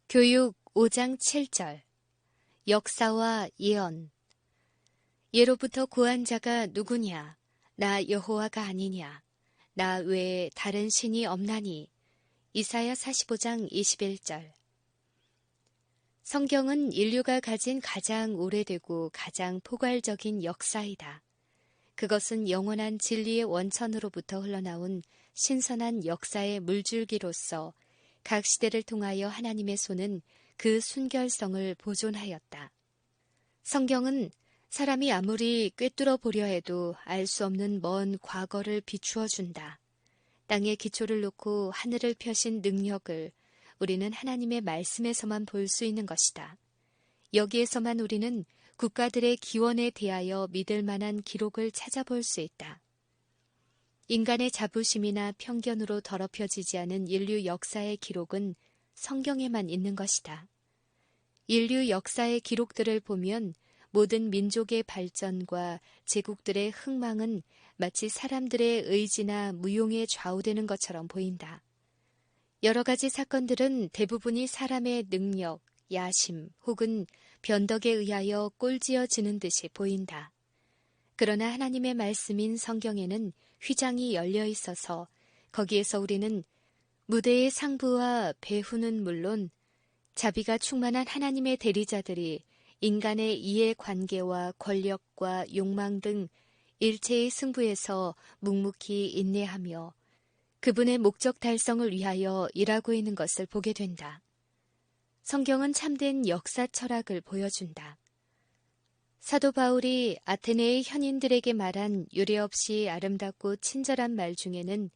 교육 5장 7절 역사와 예언. 예로부터 고한 자가 누구냐? 나 여호와가 아니냐? 나 외에 다른 신이 없나니? 이사야 45장 21절. 성경은 인류가 가진 가장 오래되고 가장 포괄적인 역사이다. 그것은 영원한 진리의 원천으로부터 흘러나온 신선한 역사의 물줄기로서 각 시대를 통하여 하나님의 손은 그 순결성을 보존하였다. 성경은 사람이 아무리 꿰뚫어 보려 해도 알 수 없는 먼 과거를 비추어 준다. 땅에 기초를 놓고 하늘을 펴신 능력을 우리는 하나님의 말씀에서만 볼 수 있는 것이다. 여기에서만 우리는 국가들의 기원에 대하여 믿을 만한 기록을 찾아볼 수 있다. 인간의 자부심이나 편견으로 더럽혀지지 않은 인류 역사의 기록은 성경에만 있는 것이다. 인류 역사의 기록들을 보면 모든 민족의 발전과 제국들의 흥망은 마치 사람들의 의지나 무용에 좌우되는 것처럼 보인다. 여러 가지 사건들은 대부분이 사람의 능력, 야심 혹은 변덕에 의하여 꼴지어지는 듯이 보인다. 그러나 하나님의 말씀인 성경에는 휘장이 열려 있어서 거기에서 우리는 무대의 상부와 배후는 물론 자비가 충만한 하나님의 대리자들이 인간의 이해관계와 권력과 욕망 등 일체의 승부에서 묵묵히 인내하며 그분의 목적 달성을 위하여 일하고 있는 것을 보게 된다. 성경은 참된 역사 철학을 보여준다. 사도 바울이 아테네의 현인들에게 말한 유례없이 아름답고 친절한 말 중에는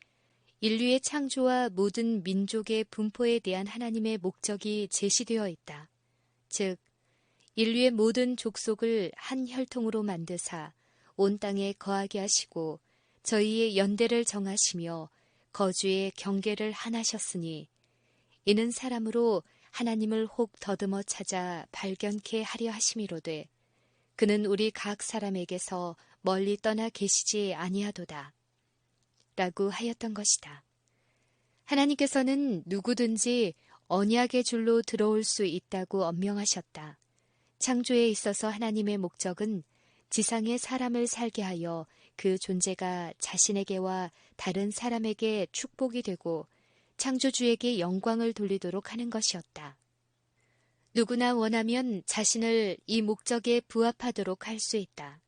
인류의 창조와 모든 민족의 분포에 대한 하나님의 목적이 제시되어 있다. 즉, 인류의 모든 족속을 한 혈통으로 만드사 온 땅에 거하게 하시고 저희의 연대를 정하시며 거주의 경계를 하나셨으니 이는 사람으로 하나님을 혹 더듬어 찾아 발견케 하려 하심이로되 그는 우리 각 사람에게서 멀리 떠나 계시지 아니하도다. 라고 하였던 것이다. 하나님께서는 누구든지 언약의 줄로 들어올 수 있다고 엄명하셨다. 창조에 있어서 하나님의 목적은 지상에 사람을 살게 하여 그 존재가 자신에게와 다른 사람에게 축복이 되고 창조주에게 영광을 돌리도록 하는 것이었다. 누구나 원하면 자신을 이 목적에 부합하도록 할 수 있다.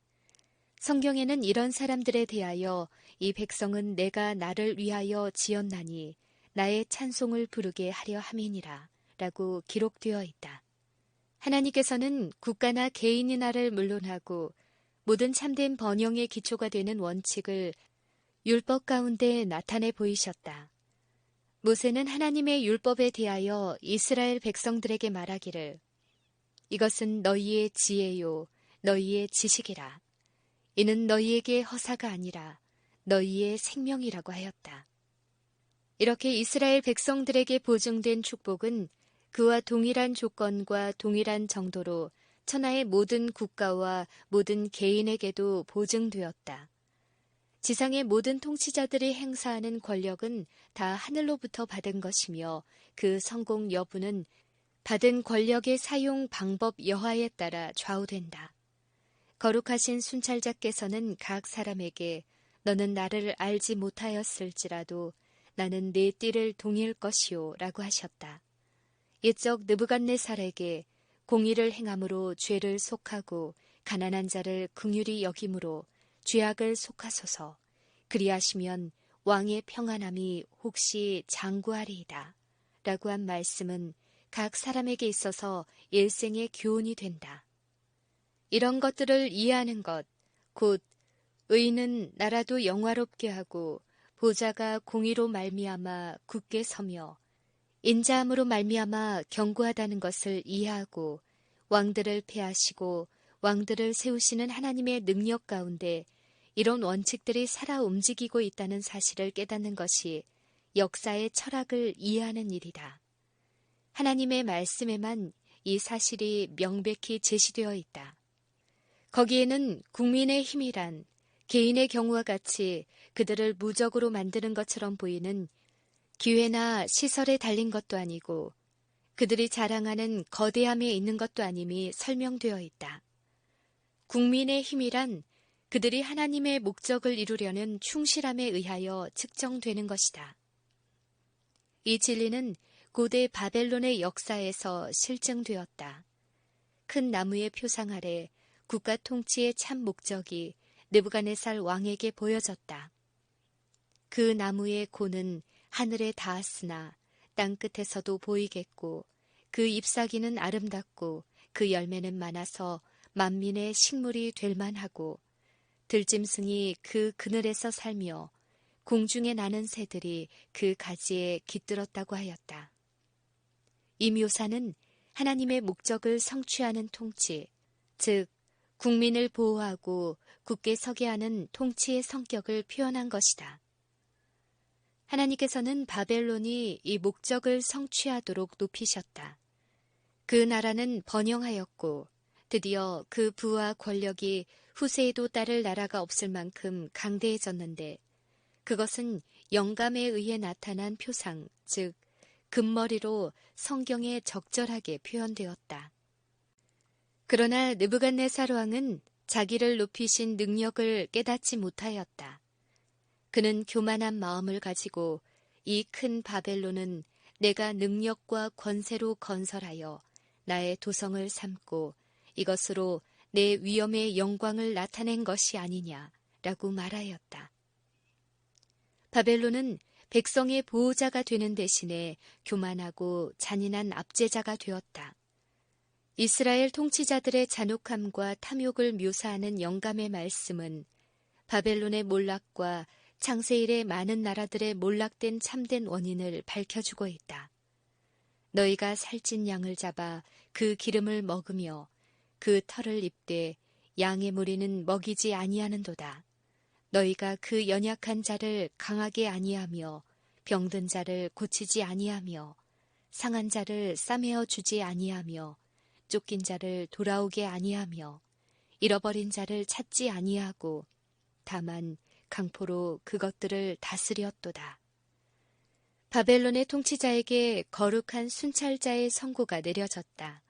성경에는 이런 사람들에 대하여 이 백성은 내가 나를 위하여 지었나니 나의 찬송을 부르게 하려 함이니라 라고 기록되어 있다. 하나님께서는 국가나 개인이 나를 물론하고 모든 참된 번영의 기초가 되는 원칙을 율법 가운데 나타내 보이셨다. 모세는 하나님의 율법에 대하여 이스라엘 백성들에게 말하기를 이것은 너희의 지혜요 너희의 지식이라. 이는 너희에게 허사가 아니라 너희의 생명이라고 하였다. 이렇게 이스라엘 백성들에게 보증된 축복은 그와 동일한 조건과 동일한 정도로 천하의 모든 국가와 모든 개인에게도 보증되었다. 지상의 모든 통치자들이 행사하는 권력은 다 하늘로부터 받은 것이며 그 성공 여부는 받은 권력의 사용 방법 여하에 따라 좌우된다. 거룩하신 순찰자께서는 각 사람에게 너는 나를 알지 못하였을지라도 나는 내 띠를 동일 것이요 라고 하셨다. 옛적 느부갓네살에게 공의를 행함으로 죄를 속하고 가난한 자를 긍휼히 여김으로 죄악을 속하소서. 그리하시면 왕의 평안함이 혹시 장구하리이다. 라고 한 말씀은 각 사람에게 있어서 일생의 교훈이 된다. 이런 것들을 이해하는 것, 곧 의는 나라도 영화롭게 하고 보좌가 공의로 말미암아 굳게 서며 인자함으로 말미암아 견고하다는 것을 이해하고 왕들을 폐하시고 왕들을 세우시는 하나님의 능력 가운데 이런 원칙들이 살아 움직이고 있다는 사실을 깨닫는 것이 역사의 철학을 이해하는 일이다. 하나님의 말씀에만 이 사실이 명백히 제시되어 있다. 거기에는 국민의 힘이란 개인의 경우와 같이 그들을 무적으로 만드는 것처럼 보이는 기회나 시설에 달린 것도 아니고 그들이 자랑하는 거대함에 있는 것도 아님이 설명되어 있다. 국민의 힘이란 그들이 하나님의 목적을 이루려는 충실함에 의하여 측정되는 것이다. 이 진리는 고대 바벨론의 역사에서 실증되었다. 큰 나무의 표상 아래 국가 통치의 참 목적이 느부갓네살 왕에게 보여졌다. 그 나무의 고는 하늘에 닿았으나 땅끝에서도 보이겠고 그 잎사귀는 아름답고 그 열매는 많아서 만민의 식물이 될 만하고 들짐승이 그 그늘에서 살며 공중에 나는 새들이 그 가지에 깃들었다고 하였다. 이 묘사는 하나님의 목적을 성취하는 통치, 즉 국민을 보호하고 굳게 서게 하는 통치의 성격을 표현한 것이다. 하나님께서는 바벨론이 이 목적을 성취하도록 높이셨다. 그 나라는 번영하였고 드디어 그 부와 권력이 후세에도 따를 나라가 없을 만큼 강대해졌는데 그것은 영감에 의해 나타난 표상, 즉 금머리로 성경에 적절하게 표현되었다. 그러나 느부갓네살 왕은 자기를 높이신 능력을 깨닫지 못하였다. 그는 교만한 마음을 가지고 이 큰 바벨론은 내가 능력과 권세로 건설하여 나의 도성을 삼고 이것으로 내 위엄의 영광을 나타낸 것이 아니냐라고 말하였다. 바벨론은 백성의 보호자가 되는 대신에 교만하고 잔인한 압제자가 되었다. 이스라엘 통치자들의 잔혹함과 탐욕을 묘사하는 영감의 말씀은 바벨론의 몰락과 창세 이래 많은 나라들의 몰락된 참된 원인을 밝혀주고 있다. 너희가 살찐 양을 잡아 그 기름을 먹으며 그 털을 입되 양의 무리는 먹이지 아니하는도다. 너희가 그 연약한 자를 강하게 아니하며 병든 자를 고치지 아니하며 상한 자를 싸매어 주지 아니하며 쫓긴 자를 돌아오게 아니하며 잃어버린 자를 찾지 아니하고 다만 강포로 그것들을 다스렸도다. 바벨론의 통치자에게 거룩한 순찰자의 선고가 내려졌다.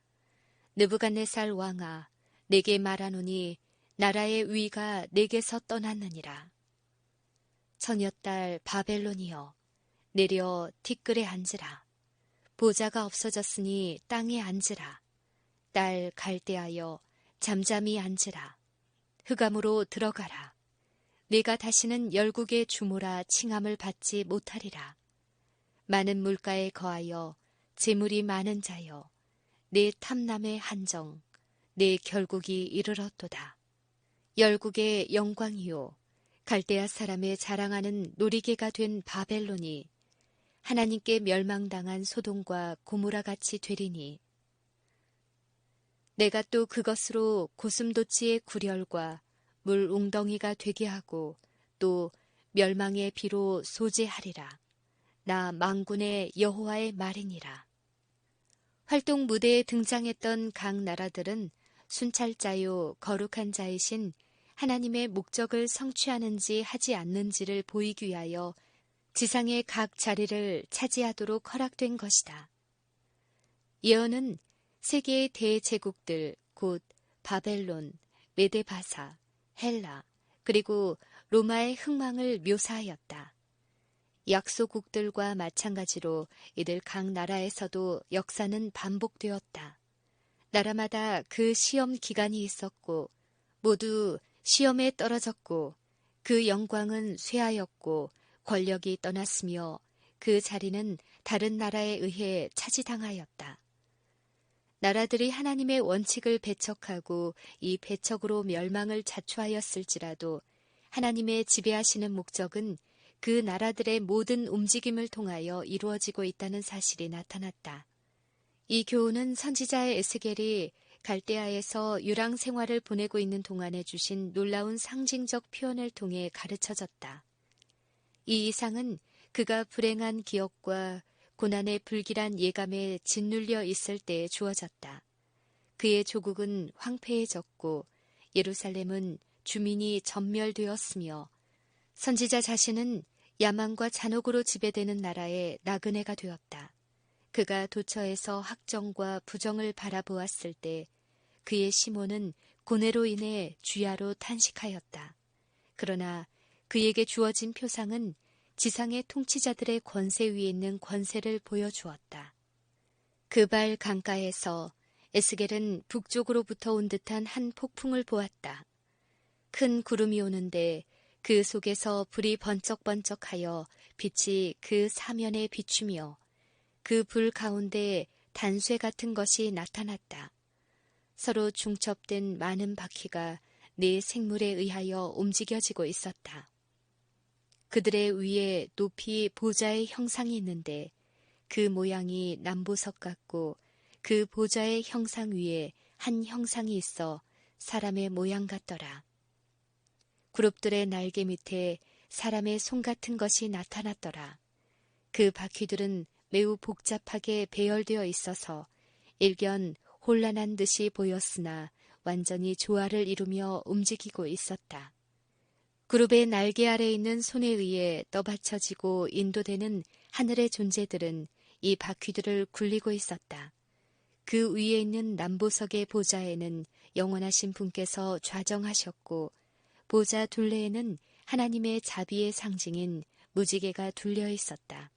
느부갓네살 왕아, 내게 말하노니 나라의 위가 내게서 떠났느니라. 처녀딸 바벨론이여, 내려 티끌에 앉으라. 보좌가 없어졌으니 땅에 앉으라. 딸 갈대하여 잠잠히 앉으라. 흑암으로 들어가라. 네가 다시는 열국의 주모라 칭함을 받지 못하리라. 많은 물가에 거하여 재물이 많은 자여, 내 탐남의 한정, 내 결국이 이르렀도다. 열국의 영광이요, 갈대아 사람의 자랑하는 놀이개가 된 바벨론이 하나님께 멸망당한 소돔과 고모라 같이 되리니 내가 또 그것으로 고슴도치의 구렬과 물 웅덩이가 되게 하고 또 멸망의 비로 소재하리라. 나 만군의 여호와의 말이니라. 활동 무대에 등장했던 각 나라들은 순찰자요 거룩한 자이신 하나님의 목적을 성취하는지 하지 않는지를 보이기 위하여 지상의 각 자리를 차지하도록 허락된 것이다. 예언은 세계의 대제국들 곧 바벨론, 메데바사, 헬라, 그리고 로마의 흥망을 묘사하였다. 약소국들과 마찬가지로 이들 각 나라에서도 역사는 반복되었다. 나라마다 그 시험 기간이 있었고 모두 시험에 떨어졌고 그 영광은 쇠하였고 권력이 떠났으며 그 자리는 다른 나라에 의해 차지당하였다. 나라들이 하나님의 원칙을 배척하고 이 배척으로 멸망을 자초하였을지라도 하나님의 지배하시는 목적은 그 나라들의 모든 움직임을 통하여 이루어지고 있다는 사실이 나타났다. 이 교훈은 선지자의 에스겔이 갈대아에서 유랑 생활을 보내고 있는 동안에 주신 놀라운 상징적 표현을 통해 가르쳐졌다. 이 이상은 그가 불행한 기억과 고난의 불길한 예감에 짓눌려 있을 때에 주어졌다. 그의 조국은 황폐해졌고 예루살렘은 주민이 전멸되었으며 선지자 자신은 야망과 잔혹으로 지배되는 나라의 나그네가 되었다. 그가 도처에서 학정과 부정을 바라보았을 때 그의 시몬은 고뇌로 인해 주야로 탄식하였다. 그러나 그에게 주어진 표상은 지상의 통치자들의 권세 위에 있는 권세를 보여주었다. 그발 강가에서 에스겔은 북쪽으로부터 온 듯한 한 폭풍을 보았다. 큰 구름이 오는데 그 속에서 불이 번쩍번쩍하여 빛이 그 사면에 비추며 그 불 가운데 단쇠 같은 것이 나타났다. 서로 중첩된 많은 바퀴가 네 생물에 의하여 움직여지고 있었다. 그들의 위에 높이 보좌의 형상이 있는데 그 모양이 남보석 같고 그 보좌의 형상 위에 한 형상이 있어 사람의 모양 같더라. 그룹들의 날개 밑에 사람의 손 같은 것이 나타났더라. 그 바퀴들은 매우 복잡하게 배열되어 있어서 일견 혼란한 듯이 보였으나 완전히 조화를 이루며 움직이고 있었다. 그룹의 날개 아래 있는 손에 의해 떠받쳐지고 인도되는 하늘의 존재들은 이 바퀴들을 굴리고 있었다. 그 위에 있는 남보석의 보좌에는 영원하신 분께서 좌정하셨고 보좌 둘레에는 하나님의 자비의 상징인 무지개가 둘려 있었다.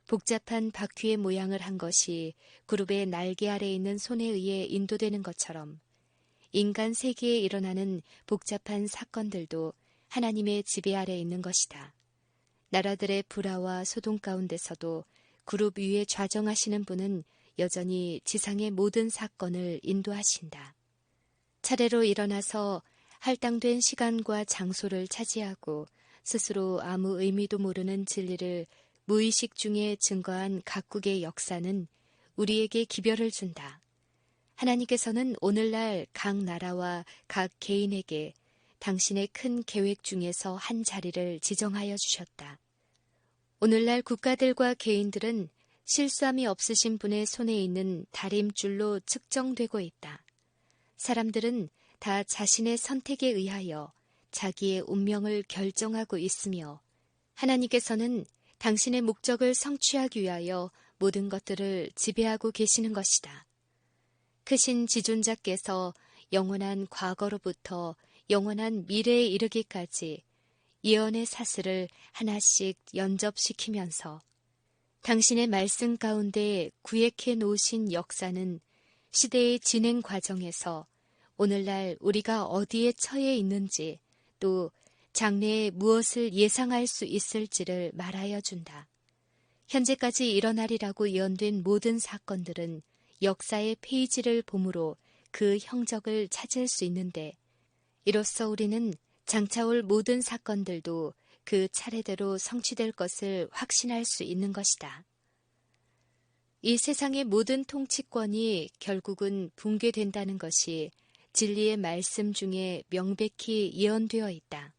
복잡한 바퀴의 모양을 한 것이 그룹의 날개 아래 있는 손에 의해 인도되는 것처럼 인간 세계에 일어나는 복잡한 사건들도 하나님의 지배 아래 있는 것이다. 나라들의 불화와 소동 가운데서도 그룹 위에 좌정하시는 분은 여전히 지상의 모든 사건을 인도하신다. 차례로 일어나서 할당된 시간과 장소를 차지하고 스스로 아무 의미도 모르는 진리를 무의식 중에 증거한 각국의 역사는 우리에게 기별을 준다. 하나님께서는 오늘날 각 나라와 각 개인에게 당신의 큰 계획 중에서 한 자리를 지정하여 주셨다. 오늘날 국가들과 개인들은 실수함이 없으신 분의 손에 있는 다림줄로 측정되고 있다. 사람들은 다 자신의 선택에 의하여 자기의 운명을 결정하고 있으며 하나님께서는 당신의 목적을 성취하기 위하여 모든 것들을 지배하고 계시는 것이다. 크신 지존자께서 영원한 과거로부터 영원한 미래에 이르기까지 예언의 사슬을 하나씩 연접시키면서 당신의 말씀 가운데 구획해 놓으신 역사는 시대의 진행 과정에서 오늘날 우리가 어디에 처해 있는지 또 장래에 무엇을 예상할 수 있을지를 말하여 준다. 현재까지 일어나리라고 예언된 모든 사건들은 역사의 페이지를 봄으로 그 형적을 찾을 수 있는데 이로써 우리는 장차올 모든 사건들도 그 차례대로 성취될 것을 확신할 수 있는 것이다. 이 세상의 모든 통치권이 결국은 붕괴된다는 것이 진리의 말씀 중에 명백히 예언되어 있다.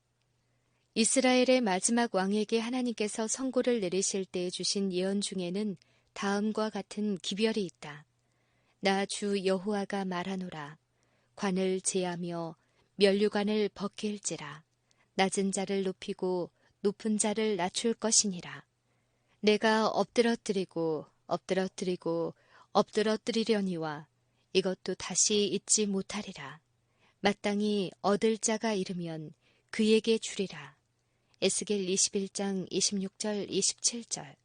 이스라엘의 마지막 왕에게 하나님께서 선고를 내리실 때 주신 예언 중에는 다음과 같은 기별이 있다. 나 주 여호와가 말하노라. 관을 제하며 면류관을 벗길지라. 낮은 자를 높이고 높은 자를 낮출 것이니라. 내가 엎드러뜨리고 엎드러뜨리려니와 이것도 다시 잊지 못하리라. 마땅히 얻을 자가 이르면 그에게 주리라. 에스겔 21장 26절 27절.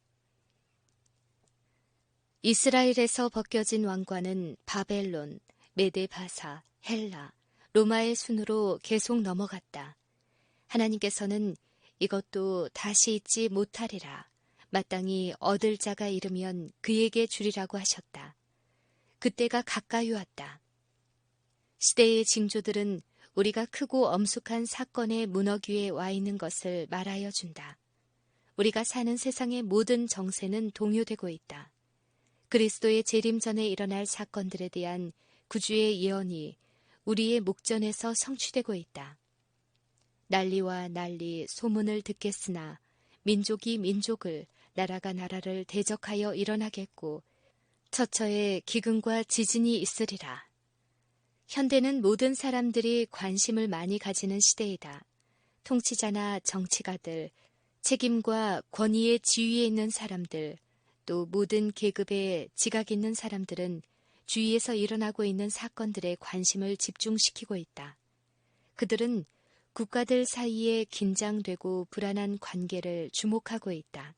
이스라엘에서 벗겨진 왕관은 바벨론, 메데바사, 헬라, 로마의 순으로 계속 넘어갔다. 하나님께서는 이것도 다시 잊지 못하리라. 마땅히 얻을 자가 이르면 그에게 주리라고 하셨다. 그때가 가까이 왔다. 시대의 징조들은 우리가 크고 엄숙한 사건의 문어귀에 와 있는 것을 말하여 준다. 우리가 사는 세상의 모든 정세는 동요되고 있다. 그리스도의 재림 전에 일어날 사건들에 대한 구주의 예언이 우리의 목전에서 성취되고 있다. 난리와 난리 소문을 듣겠으나 민족이 민족을 나라가 나라를 대적하여 일어나겠고 처처에 기근과 지진이 있으리라. 현대는 모든 사람들이 관심을 많이 가지는 시대이다. 통치자나 정치가들, 책임과 권위의 지위에 있는 사람들, 또 모든 계급에 지각 있는 사람들은 주위에서 일어나고 있는 사건들에 관심을 집중시키고 있다. 그들은 국가들 사이에 긴장되고 불안한 관계를 주목하고 있다.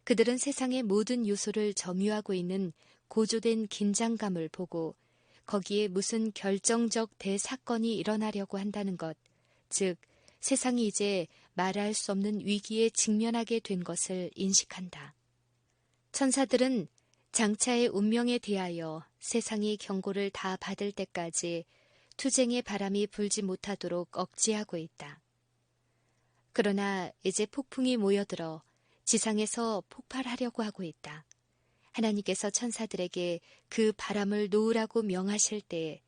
그들은 세상의 모든 요소를 점유하고 있는 고조된 긴장감을 보고 거기에 무슨 결정적 대사건이 일어나려고 한다는 것, 즉 세상이 이제 말할 수 없는 위기에 직면하게 된 것을 인식한다. 천사들은 장차의 운명에 대하여 세상이 경고를 다 받을 때까지 투쟁의 바람이 불지 못하도록 억제하고 있다. 그러나 이제 폭풍이 모여들어 지상에서 폭발하려고 하고 있다. 하나님께서 천사들에게 그 바람을 놓으라고 명하실 때에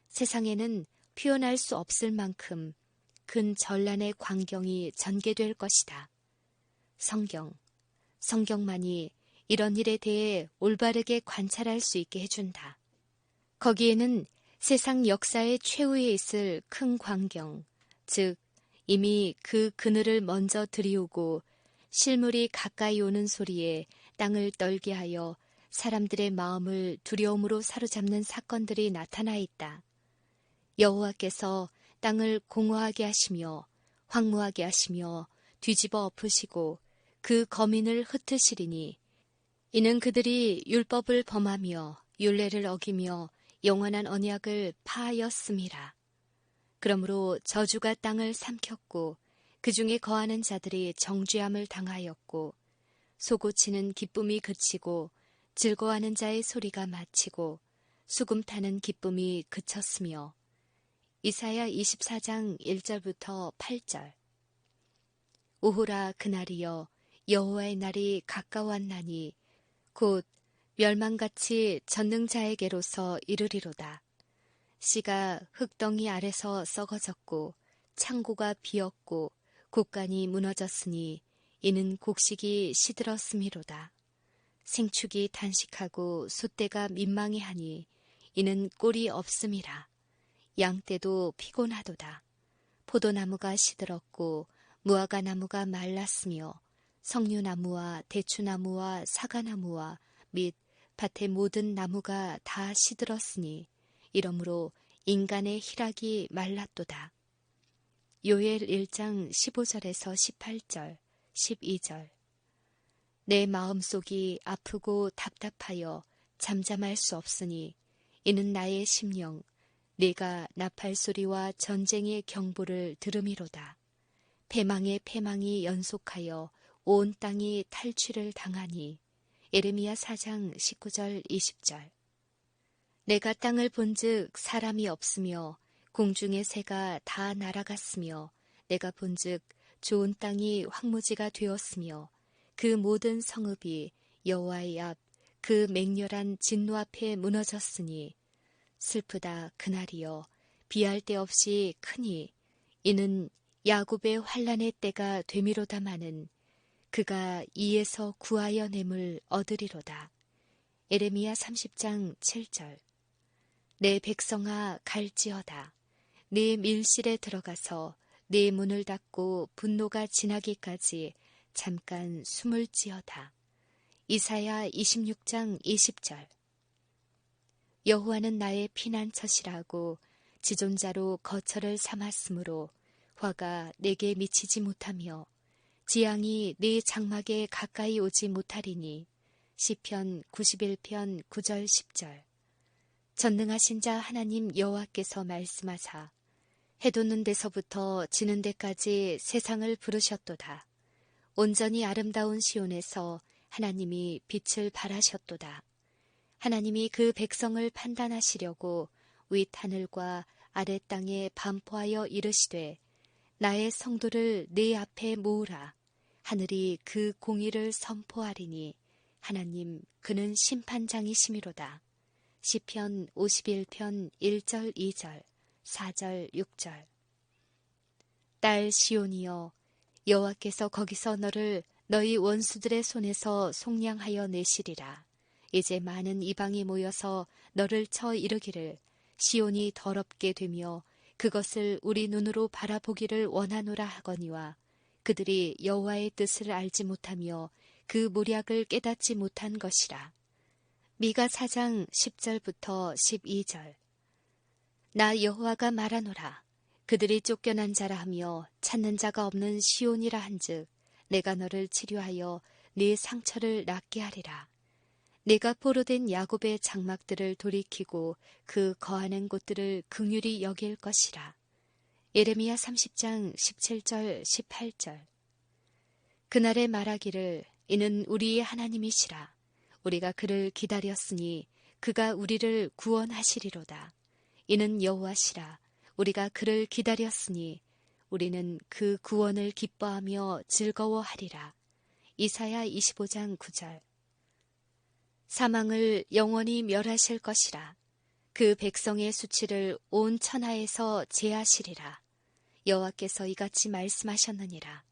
세상에는 표현할 수 없을 만큼 큰 전란의 광경이 전개될 것이다. 성경만이 이런 일에 대해 올바르게 관찰할 수 있게 해준다. 거기에는 세상 역사의 최후에 있을 큰 광경, 즉 이미 그 그늘을 먼저 들이우고 실물이 가까이 오는 소리에 땅을 떨게 하여 사람들의 마음을 두려움으로 사로잡는 사건들이 나타나 있다. 여호와께서 땅을 공허하게 하시며 황무하게 하시며 뒤집어 엎으시고 그 거민을 흩으시리니 이는 그들이 율법을 범하며 율례를 어기며 영원한 언약을 파하였음이라. 그러므로 저주가 땅을 삼켰고 그 중에 거하는 자들이 정죄함을 당하였고 솟구치는 기쁨이 그치고 즐거워하는 자의 소리가 마치고 수금 타는 기쁨이 그쳤으며 이사야 24장 1절부터 8절. 오호라 그날이여 여호와의 날이 가까웠나니 곧 멸망같이 전능자에게로서 이르리로다. 씨가 흙덩이 아래서 썩어졌고 창고가 비었고 곡간이 무너졌으니 이는 곡식이 시들었음이로다. 생축이 단식하고 숫대가 민망해하니 이는 꼴이 없음이라. 양떼도 피곤하도다. 포도나무가 시들었고 무화과나무가 말랐으며 석류나무와 대추나무와 사과나무와 및 밭의 모든 나무가 다 시들었으니 이러므로 인간의 희락이 말랐도다. 요엘 1장 15절에서 18절, 12절. 내 마음속이 아프고 답답하여 잠잠할 수 없으니 이는 나의 심령, 네가 나팔 소리와 전쟁의 경보를 들음이로다. 패망의 패망이 연속하여 온 땅이 탈취를 당하니 예레미야 4장 19절 20절. 내가 땅을 본즉 사람이 없으며 공중의 새가 다 날아갔으며 내가 본즉 좋은 땅이 황무지가 되었으며 그 모든 성읍이 여호와의 앞 그 맹렬한 진노 앞에 무너졌으니 슬프다 그날이여 비할 데 없이 크니 이는 야곱의 환난의 때가 되미로다마는 그가 이에서 구하여 냄을 얻으리로다. 예레미야 30장 7절. 내 백성아 갈지어다. 네 밀실에 들어가서 네 문을 닫고 분노가 지나기까지 잠깐 숨을 지어다. 이사야 26장 20절. 여호와는 나의 피난처시라고 지존자로 거처를 삼았으므로 화가 내게 미치지 못하며 지향이 네 장막에 가까이 오지 못하리니 시편 91편 9절 10절. 전능하신 자 하나님 여호와께서 말씀하사 해 돋는 데서부터 지는 데까지 세상을 부르셨도다. 온전히 아름다운 시온에서 하나님이 빛을 발하셨도다. 하나님이 그 백성을 판단하시려고 윗하늘과 아래 땅에 반포하여 이르시되 나의 성도를 네 앞에 모으라. 하늘이 그 공의를 선포하리니 하나님 그는 심판장이시미로다. 시편 51편 1절 2절 4절 6절. 딸 시온이여 여호와께서 거기서 너를 너희 원수들의 손에서 속량하여 내시리라. 이제 많은 이방이 모여서 너를 쳐 이르기를 시온이 더럽게 되며 그것을 우리 눈으로 바라보기를 원하노라 하거니와 그들이 여호와의 뜻을 알지 못하며 그 모략을 깨닫지 못한 것이라. 미가 4장 10절부터 12절. 나 여호와가 말하노라. 그들이 쫓겨난 자라 하며 찾는 자가 없는 시온이라 한즉 내가 너를 치료하여 네 상처를 낫게 하리라. 내가 포로된 야곱의 장막들을 돌이키고 그 거하는 곳들을 긍휼히 여길 것이라. 예레미야 30장 17절 18절. 그날에 말하기를 이는 우리의 하나님이시라. 우리가 그를 기다렸으니 그가 우리를 구원하시리로다. 이는 여호와시라. 우리가 그를 기다렸으니 우리는 그 구원을 기뻐하며 즐거워하리라. 이사야 25장 9절. 사망을 영원히 멸하실 것이라. 그 백성의 수치를 온 천하에서 제하시리라. 여호와께서 이같이 말씀하셨느니라.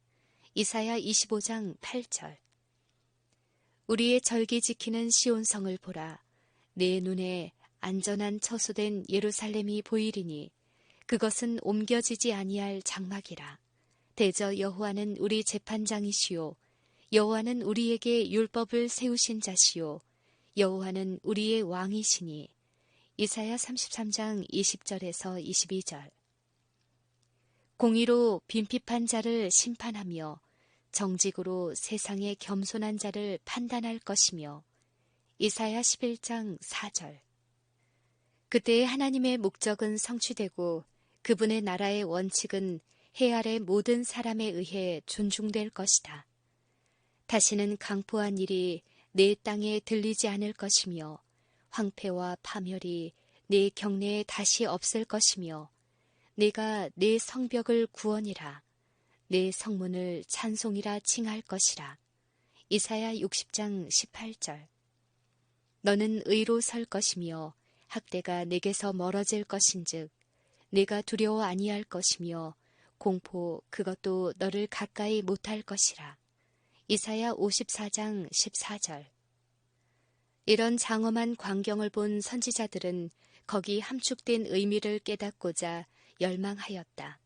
이사야 25장 8절. 우리의 절기 지키는 시온성을 보라. 내 눈에 안전한 처소된 예루살렘이 보이리니 그것은 옮겨지지 아니할 장막이라. 대저 여호와는 우리 재판장이시요 여호와는 우리에게 율법을 세우신 자시요 여호와는 우리의 왕이시니. 이사야 33장 20절에서 22절. 공의로 빈핍한 자를 심판하며 정직으로 세상의 겸손한 자를 판단할 것이며. 이사야 11장 4절. 그때의 하나님의 목적은 성취되고 그분의 나라의 원칙은 해 아래 모든 사람에 의해 존중될 것이다. 다시는 강포한 일이 내 땅에 들리지 않을 것이며 황폐와 파멸이 내 경내에 다시 없을 것이며 내가 내 성벽을 구원이라 내 성문을 찬송이라 칭할 것이라. 이사야 60장 18절. 너는 의로 설 것이며 학대가 내게서 멀어질 것인즉 내가 두려워 아니할 것이며 공포 그것도 너를 가까이 못할 것이라. 이사야 54장 14절. 이런 장엄한 광경을 본 선지자들은 거기 함축된 의미를 깨닫고자 열망하였다.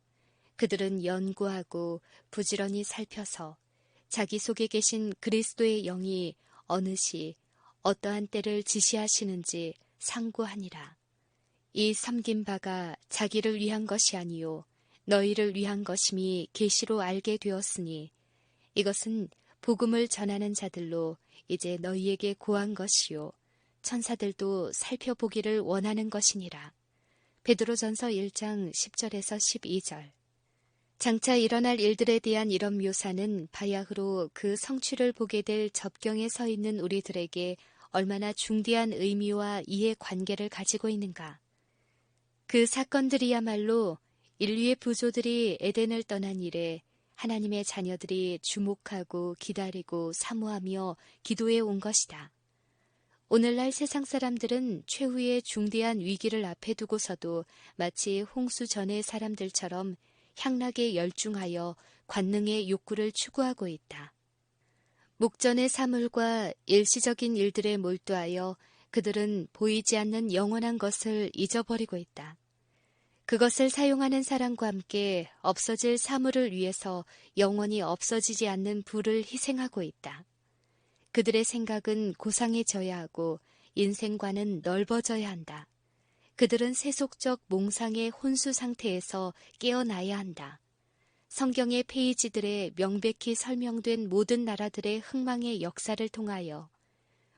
그들은 연구하고 부지런히 살펴서 자기 속에 계신 그리스도의 영이 어느 시 어떠한 때를 지시하시는지 상고하니라. 이 섬긴 바가 자기를 위한 것이 아니요 너희를 위한 것임이 계시로 알게 되었으니 이것은 복음을 전하는 자들로 이제 너희에게 고한 것이요 천사들도 살펴보기를 원하는 것이니라. 베드로전서 1장 10절에서 12절. 장차 일어날 일들에 대한 이런 묘사는 바야흐로 그 성취를 보게 될 접경에 서 있는 우리들에게 얼마나 중대한 의미와 이해관계를 가지고 있는가. 그 사건들이야말로 인류의 부조들이 에덴을 떠난 이래 하나님의 자녀들이 주목하고 기다리고 사모하며 기도해 온 것이다. 오늘날 세상 사람들은 최후의 중대한 위기를 앞에 두고서도 마치 홍수 전의 사람들처럼 향락에 열중하여 관능의 욕구를 추구하고 있다. 목전의 사물과 일시적인 일들에 몰두하여 그들은 보이지 않는 영원한 것을 잊어버리고 있다. 그것을 사용하는 사람과 함께 없어질 사물을 위해서 영원히 없어지지 않는 부를 희생하고 있다. 그들의 생각은 고상해져야 하고 인생관은 넓어져야 한다. 그들은 세속적 몽상의 혼수 상태에서 깨어나야 한다. 성경의 페이지들에 명백히 설명된 모든 나라들의 흥망의 역사를 통하여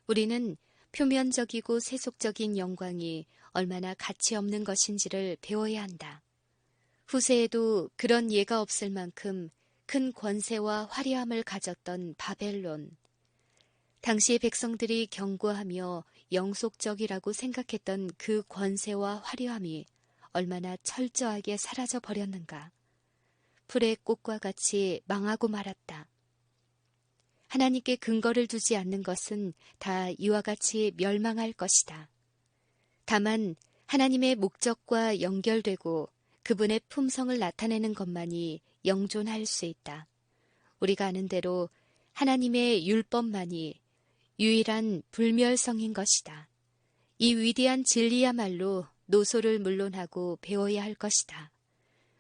우리는 표면적이고 세속적인 영광이 얼마나 가치 없는 것인지를 배워야 한다. 후세에도 그런 예가 없을 만큼 큰 권세와 화려함을 가졌던 바벨론. 당시의 백성들이 경고하며 영속적이라고 생각했던 그 권세와 화려함이 얼마나 철저하게 사라져 버렸는가. 풀의 꽃과 같이 망하고 말았다. 하나님께 근거를 두지 않는 것은 다 이와 같이 멸망할 것이다. 다만 하나님의 목적과 연결되고 그분의 품성을 나타내는 것만이 영존할 수 있다. 우리가 아는 대로 하나님의 율법만이 유일한 불멸성인 것이다. 이 위대한 진리야말로 노소를 물론하고 배워야 할 것이다.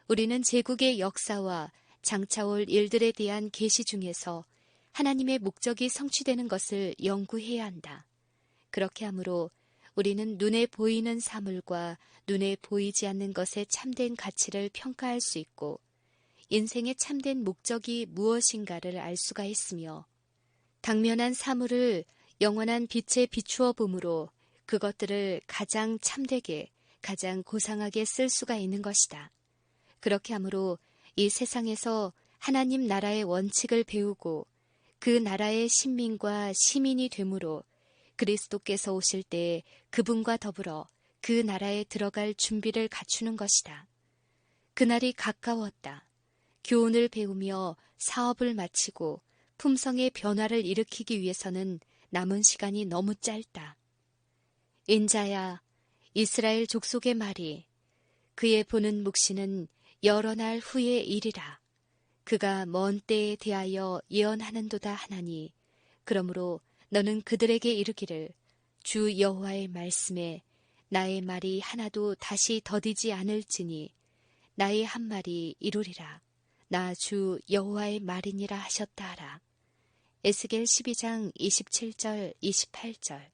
우리는 제국의 역사와 장차올 일들에 대한 계시 중에서 하나님의 목적이 성취되는 것을 연구해야 한다. 그렇게 하므로 우리는 눈에 보이는 사물과 눈에 보이지 않는 것의 참된 가치를 평가할 수 있고 인생의 참된 목적이 무엇인가를 알 수가 있으며 당면한 사물을 영원한 빛에 비추어 봄으로 그것들을 가장 참되게, 가장 고상하게 쓸 수가 있는 것이다. 그렇게 하므로 이 세상에서 하나님 나라의 원칙을 배우고 그 나라의 신민과 시민이 되므로 그리스도께서 오실 때 그분과 더불어 그 나라에 들어갈 준비를 갖추는 것이다. 그날이 가까웠다. 교훈을 배우며 사업을 마치고 품성의 변화를 일으키기 위해서는 남은 시간이 너무 짧다. 인자야, 이스라엘 족속의 말이 그의 보는 묵시는 여러 날 후의 일이라. 그가 먼 때에 대하여 예언하는도다 하나니 그러므로 너는 그들에게 이르기를 주 여호와의 말씀에 나의 말이 하나도 다시 더디지 않을지니 나의 한 말이 이루리라. 나 주 여호와의 말이니라 하셨다 하라. 에스겔 12장 27절 28절